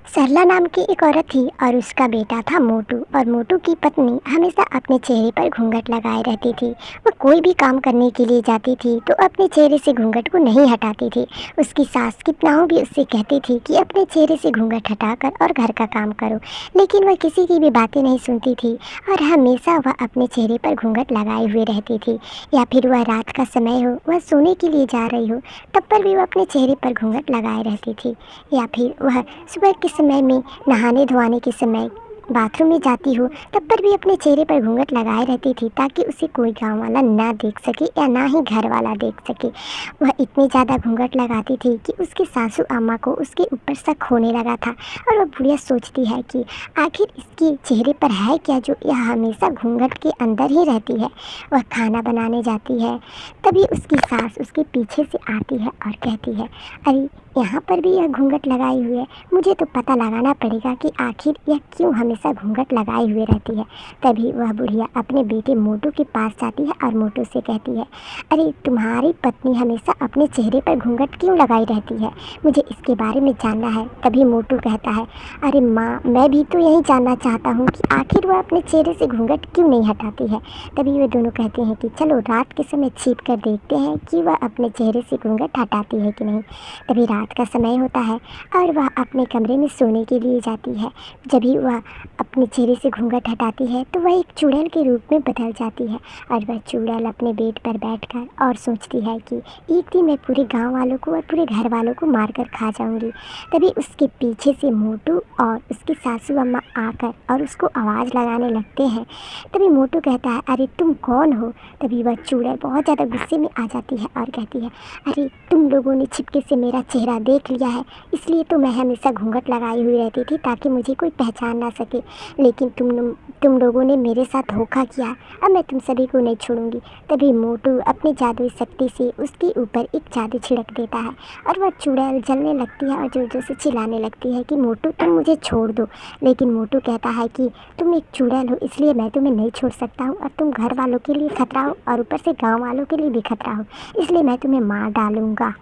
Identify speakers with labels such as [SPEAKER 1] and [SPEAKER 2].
[SPEAKER 1] सरला नाम की एक औरत थी और उसका बेटा था मोटू। और मोटू की पत्नी हमेशा अपने चेहरे पर घूंघट लगाए रहती थी। वो कोई भी काम करने के लिए जाती थी तो अपने चेहरे से घूंघट को नहीं हटाती थी। उसकी सास कितना भी उससे कहती थी कि अपने चेहरे से घूंघट हटाकर और घर का काम करो, लेकिन वह किसी की भी बातें नहीं सुनती थी और हमेशा वह अपने चेहरे पर घूंघट लगाए हुए रहती थी। या फिर वह रात का समय हो, वह सोने के लिए जा रही हो, तब पर भी वह अपने चेहरे पर घूंघट लगाए रहती थी। या फिर वह सुबह के समय में नहाने धोने के समय बाथरूम में जाती हो, तब पर भी अपने चेहरे पर घूंघट लगाए रहती थी ताकि उसे कोई गांव वाला ना देख सके या ना ही घर वाला देख सके। वह इतनी ज़्यादा घूंघट लगाती थी कि उसके सासू अम्मा को उसके ऊपर शक होने लगा था। और वह बुढ़िया सोचती है कि आखिर इसके चेहरे पर है क्या जो यह हमेशा घूंघट के अंदर ही रहती है। वह खाना बनाने जाती है, तभी उसकी सास उसके पीछे से आती है और कहती है, अरे यहाँ पर भी यह घूंघट लगाई हुई है, मुझे तो पता लगाना पड़ेगा कि आखिर यह क्यों हमेशा घूंघट लगाए हुए रहती है। तभी वह बुढ़िया अपने बेटे मोटू के पास जाती है और मोटू से कहती है, अरे तुम्हारी पत्नी हमेशा अपने चेहरे पर घूंघट क्यों लगाई रहती है, मुझे इसके बारे में जानना है। तभी मोटू कहता है, अरे माँ, मैं भी तो यही जानना चाहता हूँ कि आखिर वह अपने चेहरे से घूंघट क्यों नहीं हटाती है। तभी वे दोनों कहते हैं कि चलो रात के समय छिप कर देखते हैं कि वह अपने चेहरे से घूंघट हटाती है कि नहीं। तभी रात का समय होता है और वह अपने कमरे में सोने के लिए जाती है। जब भी वह अपने चेहरे से घूंघट हटाती है तो वह एक चुड़ैल के रूप में बदल जाती है। और वह चुड़ैल अपने बेड पर बैठकर और सोचती है कि एक दिन मैं पूरे गांव वालों को और पूरे घर वालों को मारकर खा जाऊंगी। तभी उसके पीछे से मोटू और उसकी सासू अम्मा आकर और उसको आवाज़ लगाने लगते हैं। तभी मोटू कहता है, अरे तुम कौन हो। तभी वह चुड़ैल बहुत ज़्यादा गुस्से में आ जाती है और कहती है, अरे तुम लोगों ने छिपके से मेरा चेहरा देख लिया है, इसलिए तो मैं हमेशा घूंघट लगाई हुई रहती थी ताकि मुझे कोई पहचान ना सके। लेकिन तुम लोगों ने मेरे साथ धोखा किया, अब मैं तुम सभी को नहीं छोड़ूंगी। तभी मोटू अपनी जादुई शक्ति से उसके ऊपर एक जादू छिड़क देता है और वह चुड़ैल जलने लगती है और जोर जोर से चिल्लाने लगती है कि मोटू तुम मुझे छोड़ दो। लेकिन मोटू कहता है कि तुम एक चुड़ैल हो, इसलिए मैं तुम्हें नहीं छोड़ सकता हूँ और तुम घर वालों के लिए खतरा हो और ऊपर से गाँव वालों के लिए भी खतरा हो, इसलिए मैं तुम्हें मार डालूँगा।